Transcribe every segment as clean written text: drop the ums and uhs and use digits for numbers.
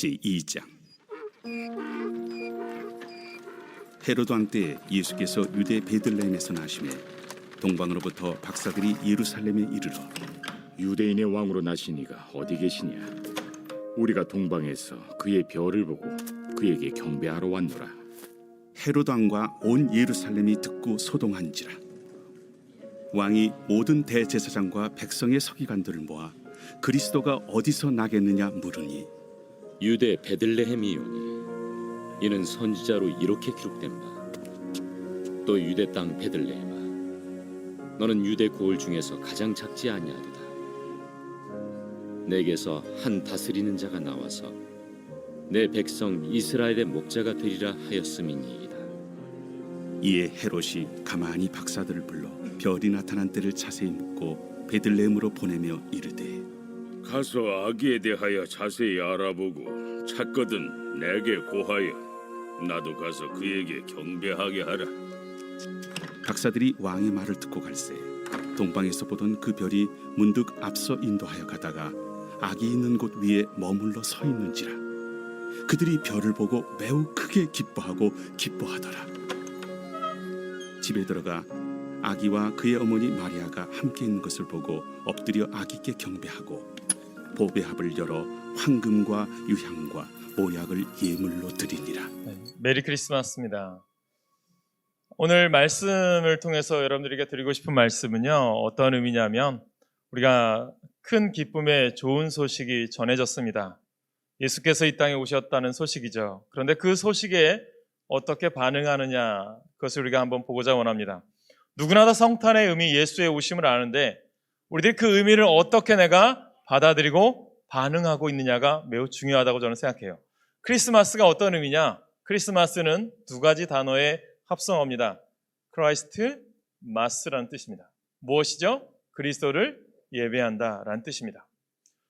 제2장. 헤로드 왕 때 예수께서 유대 베들레헴에서 나시매 동방으로부터 박사들이 예루살렘에 이르러 유대인의 왕으로 나시니가 어디 계시냐? 우리가 동방에서 그의 별을 보고 그에게 경배하러 왔노라. 헤로드 왕과 온 예루살렘이 듣고 소동한지라. 왕이 모든 대제사장과 백성의 서기관들을 모아 그리스도가 어디서 나겠느냐 물으니 유대 베들레헴이오니 이는 선지자로 이렇게 기록된 바 또 유대 땅 베들레헴아 너는 유대 고을 중에서 가장 작지 아니하도다. 내게서 한 다스리는 자가 나와서 내 백성 이스라엘의 목자가 되리라 하였음이니이다. 이에 헤롯이 가만히 박사들을 불러 별이 나타난 때를 자세히 묻고 베들레헴으로 보내며 이르되 가서 아기에 대하여 자세히 알아보고 찾거든 내게 고하여 나도 가서 그에게 경배하게 하라. 박사들이 왕의 말을 듣고 갈새 동방에서 보던 그 별이 문득 앞서 인도하여 가다가 아기 있는 곳 위에 머물러 서 있는지라. 그들이 별을 보고 매우 크게 기뻐하더라. 집에 들어가 아기와 그의 어머니 마리아가 함께 있는 것을 보고 엎드려 아기께 경배하고 보배합을 열어 황금과 유향과 모약을 예물로 드리니라. 메리 크리스마스입니다. 오늘 말씀을 통해서 여러분들에게 드리고 싶은 말씀은요, 어떤 의미냐면 우리가 큰 기쁨의 좋은 소식이 전해졌습니다. 예수께서 이 땅에 오셨다는 소식이죠. 그런데 그 소식에 어떻게 반응하느냐, 그것을 우리가 한번 보고자 원합니다. 누구나 다 성탄의 의미, 예수의 오심을 아는데 우리들이 그 의미를 어떻게 내가 받아들이고 반응하고 있느냐가 매우 중요하다고 저는 생각해요. 크리스마스가 어떤 의미냐? 크리스마스는 두 가지 단어의 합성어입니다. 크라이스트 마스라는 뜻입니다. 무엇이죠? 그리스도를 예배한다라는 뜻입니다.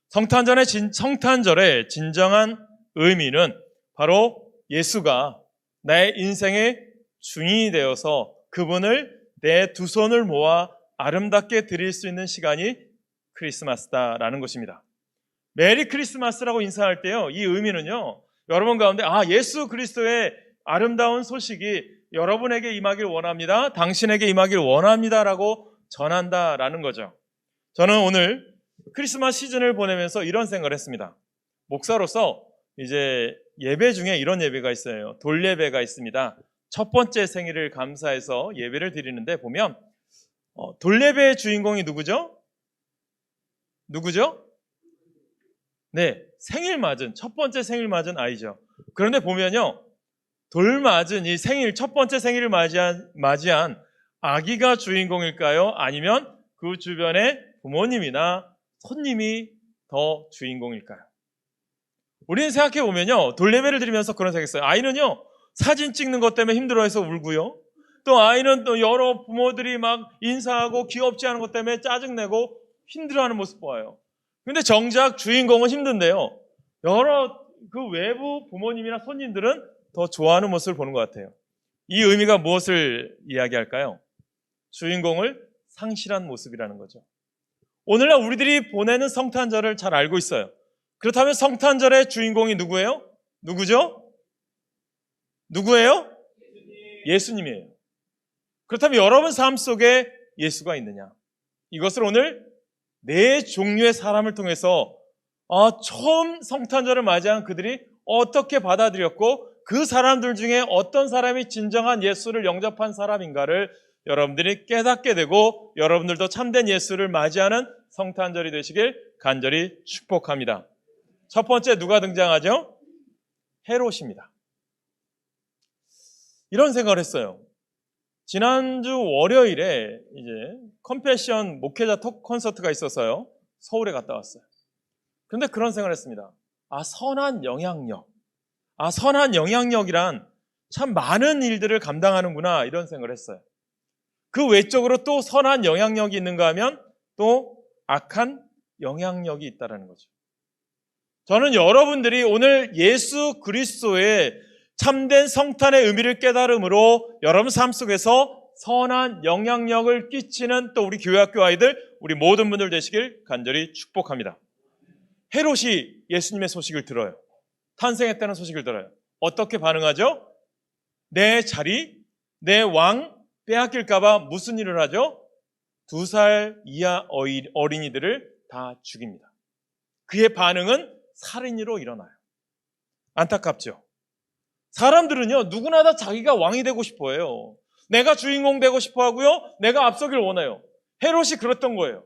성탄절의 진정한 의미는 바로 예수가 나의 인생의 주인이 되어서 그분을 내 두 손을 모아 아름답게 드릴 수 있는 시간이 크리스마스다라는 것입니다. 메리 크리스마스라고 인사할 때요, 이 의미는요, 여러분 가운데 예수 그리스도의 아름다운 소식이 여러분에게 임하길 원합니다. 당신에게 임하길 원합니다라고 전한다라는 거죠. 저는 오늘 크리스마스 시즌을 보내면서 이런 생각을 했습니다. 목사로서 이제 예배 중에 이런 예배가 있어요. 돌예배가 있습니다. 첫 번째 생일을 감사해서 예배를 드리는데 보면 돌예배의 주인공이 누구죠? 네, 첫 번째 생일 맞은 아이죠. 그런데 보면요, 돌맞은 이 첫 번째 생일을 맞이한 아기가 주인공일까요? 아니면 그 주변의 부모님이나 손님이 더 주인공일까요? 우리는 생각해 보면요, 돌예배를 드리면서 그런 생각했어요. 아이는요, 사진 찍는 것 때문에 힘들어해서 울고요. 또 아이는 또 여러 부모들이 막 인사하고 귀엽지 않은 것 때문에 짜증내고 힘들어하는 모습 보아요. 근데 정작 주인공은 힘든데요, 여러 그 외부 부모님이나 손님들은 더 좋아하는 모습을 보는 것 같아요. 이 의미가 무엇을 이야기할까요? 주인공을 상실한 모습이라는 거죠. 오늘날 우리들이 보내는 성탄절을 잘 알고 있어요. 그렇다면 성탄절의 주인공이 누구예요? 누구예요? 예수님이에요. 그렇다면 여러분 삶 속에 예수가 있느냐? 이것을 오늘 네 종류의 사람을 통해서 처음 성탄절을 맞이한 그들이 어떻게 받아들였고 그 사람들 중에 어떤 사람이 진정한 예수를 영접한 사람인가를 여러분들이 깨닫게 되고 여러분들도 참된 예수를 맞이하는 성탄절이 되시길 간절히 축복합니다. 첫 번째 누가 등장하죠? 헤롯입니다. 이런 생각을 했어요. 지난주 월요일에 이제 컴패션 목회자 톡 콘서트가 있어서요, 서울에 갔다 왔어요. 그런데 그런 생각을 했습니다. 선한 영향력이란 참 많은 일들을 감당하는구나, 이런 생각을 했어요. 그 외적으로 또 선한 영향력이 있는가 하면 또 악한 영향력이 있다는 거죠. 저는 여러분들이 오늘 예수 그리스도의 참된 성탄의 의미를 깨달음으로 여러분 삶 속에서 선한 영향력을 끼치는 또 우리 교회학교 아이들, 우리 모든 분들 되시길 간절히 축복합니다. 헤롯이 예수님의 소식을 들어요. 탄생했다는 소식을 들어요. 어떻게 반응하죠? 내 자리, 내 왕 빼앗길까봐 무슨 일을 하죠? 2살 이하 어린이들을 다 죽입니다. 그의 반응은 살인으로 일어나요. 안타깝죠? 사람들은요, 누구나 다 자기가 왕이 되고 싶어 해요. 내가 주인공 되고 싶어 하고요, 내가 앞서길 원해요. 헤롯이 그랬던 거예요.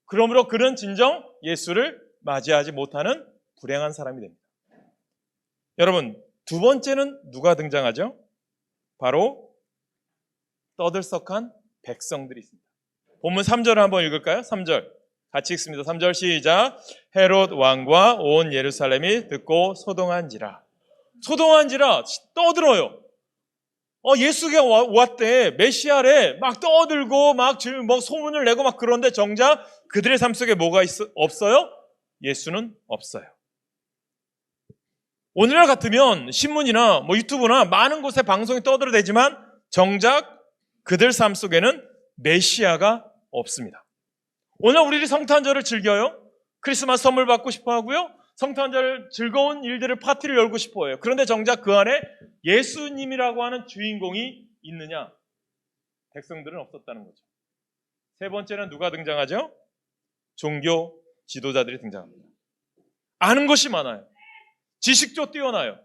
그러므로 그는 진정 예수를 맞이하지 못하는 불행한 사람이 됩니다. 여러분, 두 번째는 누가 등장하죠? 바로 떠들썩한 백성들이 있습니다. 본문 3절을 한번 읽을까요? 3절 같이 읽습니다. 3절 시작. 헤롯 왕과 온 예루살렘이 듣고 소동한지라 떠들어요. 예수가 왔대, 메시아래, 막 떠들고 막 소문을 내고 막 그런데 정작 그들의 삶 속에 뭐가 없어요? 예수는 없어요. 오늘날 같으면 신문이나 유튜브나 많은 곳에 방송이 떠들어대지만 정작 그들 삶 속에는 메시아가 없습니다. 오늘 우리들이 성탄절을 즐겨요. 크리스마스 선물 받고 싶어 하고요. 성탄절 즐거운 일들을 파티를 열고 싶어 해요. 그런데 정작 그 안에 예수님이라고 하는 주인공이 있느냐? 백성들은 없었다는 거죠. 세 번째는 누가 등장하죠? 종교 지도자들이 등장합니다. 아는 것이 많아요. 지식도 뛰어나요.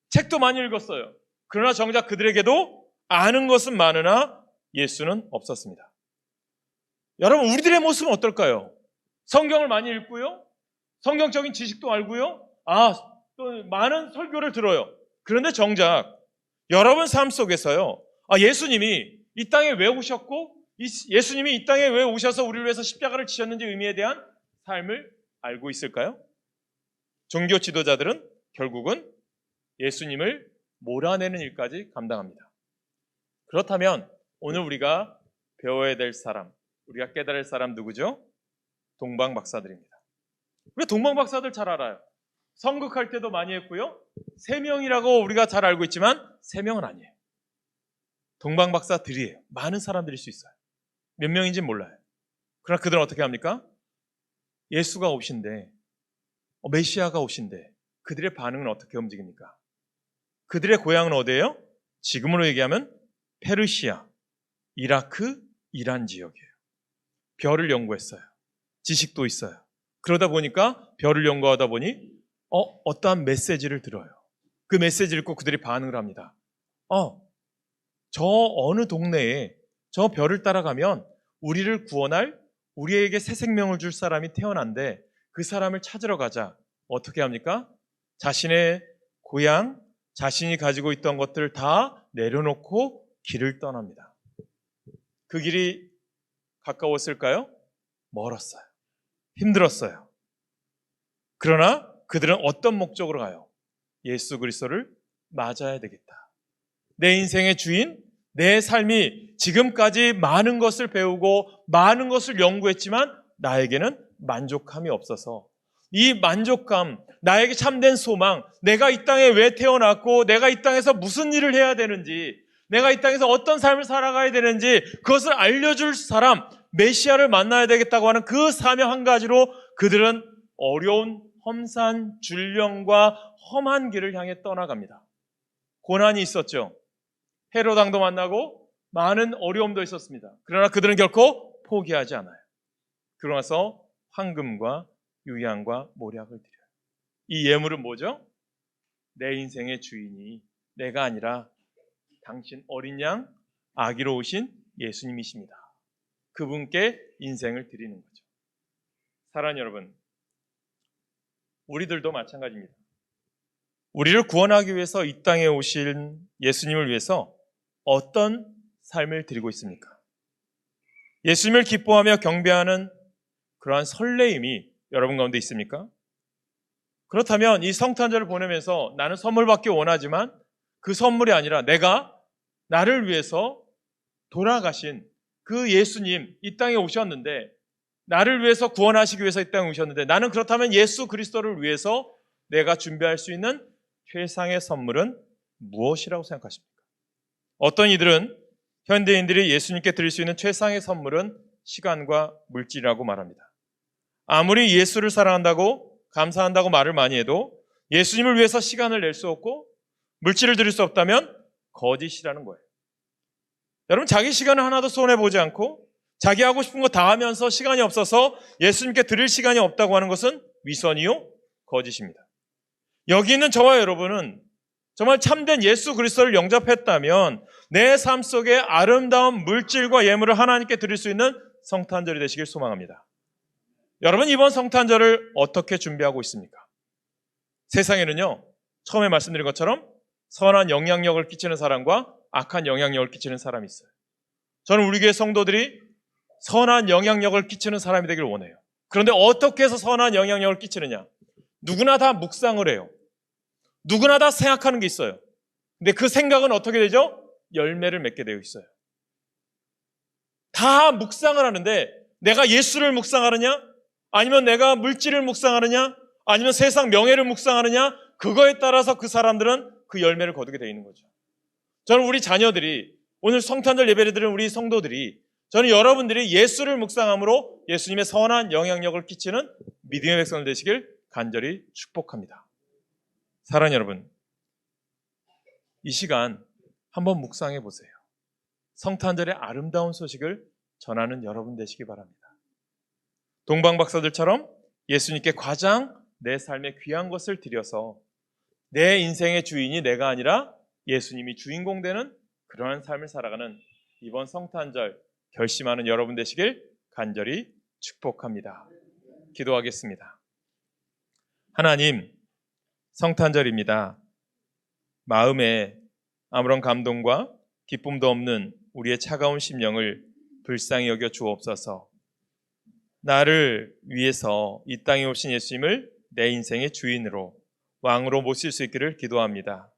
책도 많이 읽었어요. 그러나 정작 그들에게도 아는 것은 많으나 예수는 없었습니다. 여러분, 우리들의 모습은 어떨까요? 성경을 많이 읽고요. 성경적인 지식도 알고요. 또 많은 설교를 들어요. 그런데 정작 여러분 삶 속에서요. 예수님이 이 땅에 왜 오셨고 예수님이 이 땅에 왜 오셔서 우리를 위해서 십자가를 지셨는지 의미에 대한 삶을 알고 있을까요? 종교 지도자들은 결국은 예수님을 몰아내는 일까지 감당합니다. 그렇다면 오늘 우리가 배워야 될 사람, 우리가 깨달을 사람 누구죠? 동방 박사들입니다. 우리 동방 박사들 잘 알아요. 선극할 때도 많이 했고요. 3명이라고 우리가 잘 알고 있지만 3명은 아니에요. 동방 박사들이에요. 많은 사람들일 수 있어요. 몇 명인지는 몰라요. 그러나 그들은 어떻게 합니까? 예수가 오신데, 메시아가 오신데 그들의 반응은 어떻게 움직입니까? 그들의 고향은 어디예요? 지금으로 얘기하면 페르시아, 이라크, 이란 지역이에요. 별을 연구했어요. 지식도 있어요. 그러다 보니까 별을 연구하다 보니 어떠한 메시지를 들어요. 그 메시지를 읽고 그들이 반응을 합니다. 저 어느 동네에 저 별을 따라가면 우리를 구원할, 우리에게 새 생명을 줄 사람이 태어난데 그 사람을 찾으러 가자. 어떻게 합니까? 자신의 고향, 자신이 가지고 있던 것들을 다 내려놓고 길을 떠납니다. 그 길이 가까웠을까요? 멀었어요. 힘들었어요. 그러나 그들은 어떤 목적으로 가요? 예수 그리스도를 맞아야 되겠다. 내 인생의 주인, 내 삶이 지금까지 많은 것을 배우고 많은 것을 연구했지만 나에게는 만족함이 없어서 이 만족감, 나에게 참된 소망, 내가 이 땅에 왜 태어났고 내가 이 땅에서 무슨 일을 해야 되는지, 내가 이 땅에서 어떤 삶을 살아가야 되는지 그것을 알려줄 사람, 메시아를 만나야 되겠다고 하는 그 사명 한 가지로 그들은 어려운 험산 줄령과 험한 길을 향해 떠나갑니다. 고난이 있었죠. 헤롯 왕도 만나고 많은 어려움도 있었습니다. 그러나 그들은 결코 포기하지 않아요. 그러나서 황금과 유향과 모략을 드려요. 이 예물은 뭐죠? 내 인생의 주인이 내가 아니라 당신 어린 양 아기로 오신 예수님이십니다. 그분께 인생을 드리는 거죠. 사랑하는 여러분, 우리들도 마찬가지입니다. 우리를 구원하기 위해서 이 땅에 오신 예수님을 위해서 어떤 삶을 드리고 있습니까? 예수님을 기뻐하며 경배하는 그러한 설레임이 여러분 가운데 있습니까? 그렇다면 이 성탄절을 보내면서 나는 선물 받기 원하지만 그 선물이 아니라 내가 나를 위해서 돌아가신 그 예수님 이 땅에 오셨는데, 나를 위해서 구원하시기 위해서 이 땅에 오셨는데, 나는 그렇다면 예수 그리스도를 위해서 내가 준비할 수 있는 최상의 선물은 무엇이라고 생각하십니까? 어떤 이들은 현대인들이 예수님께 드릴 수 있는 최상의 선물은 시간과 물질이라고 말합니다. 아무리 예수를 사랑한다고 감사한다고 말을 많이 해도 예수님을 위해서 시간을 낼 수 없고 물질을 드릴 수 없다면 거짓이라는 거예요. 여러분, 자기 시간을 하나도 손해보지 않고 자기 하고 싶은 거 다 하면서 시간이 없어서 예수님께 드릴 시간이 없다고 하는 것은 위선이요? 거짓입니다. 여기 있는 저와 여러분은 정말 참된 예수 그리스도를 영접했다면 내 삶 속에 아름다운 물질과 예물을 하나님께 드릴 수 있는 성탄절이 되시길 소망합니다. 여러분, 이번 성탄절을 어떻게 준비하고 있습니까? 세상에는요, 처음에 말씀드린 것처럼 선한 영향력을 끼치는 사람과 악한 영향력을 끼치는 사람이 있어요. 저는 우리 교회 성도들이 선한 영향력을 끼치는 사람이 되길 원해요. 그런데 어떻게 해서 선한 영향력을 끼치느냐? 누구나 다 묵상을 해요. 누구나 다 생각하는 게 있어요. 근데 그 생각은 어떻게 되죠? 열매를 맺게 되어 있어요. 다 묵상을 하는데 내가 예수를 묵상하느냐? 아니면 내가 물질을 묵상하느냐? 아니면 세상 명예를 묵상하느냐? 그거에 따라서 그 사람들은 그 열매를 거두게 되어 있는 거죠. 저는 우리 자녀들이, 오늘 성탄절 예배를 드리는 우리 성도들이, 저는 여러분들이 예수를 묵상함으로 예수님의 선한 영향력을 끼치는 믿음의 백성을 되시길 간절히 축복합니다. 사랑하는 여러분, 이 시간 한번 묵상해 보세요. 성탄절의 아름다운 소식을 전하는 여러분 되시기 바랍니다. 동방박사들처럼 예수님께 가장 내 삶의 귀한 것을 드려서 내 인생의 주인이 내가 아니라 예수님이 주인공 되는 그러한 삶을 살아가는 이번 성탄절 결심하는 여러분 되시길 간절히 축복합니다. 기도하겠습니다. 하나님, 성탄절입니다. 마음에 아무런 감동과 기쁨도 없는 우리의 차가운 심령을 불쌍히 여겨 주옵소서. 나를 위해서 이 땅에 오신 예수님을 내 인생의 주인으로, 왕으로 모실 수 있기를 기도합니다.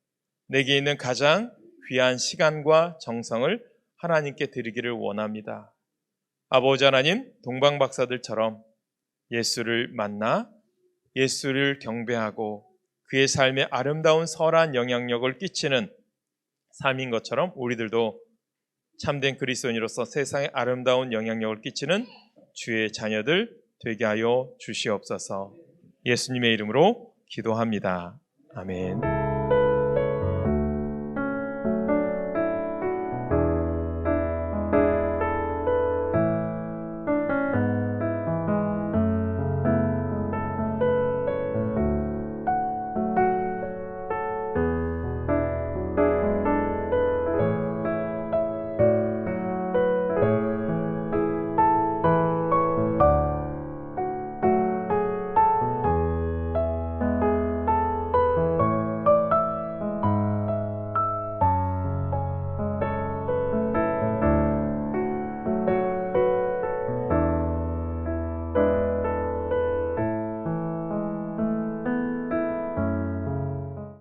내게 있는 가장 귀한 시간과 정성을 하나님께 드리기를 원합니다. 아버지 하나님, 동방박사들처럼 예수를 만나 예수를 경배하고 그의 삶에 아름다운 선한 영향력을 끼치는 삶인 것처럼 우리들도 참된 그리스도인으로서 세상에 아름다운 영향력을 끼치는 주의 자녀들 되게 하여 주시옵소서. 예수님의 이름으로 기도합니다. 아멘.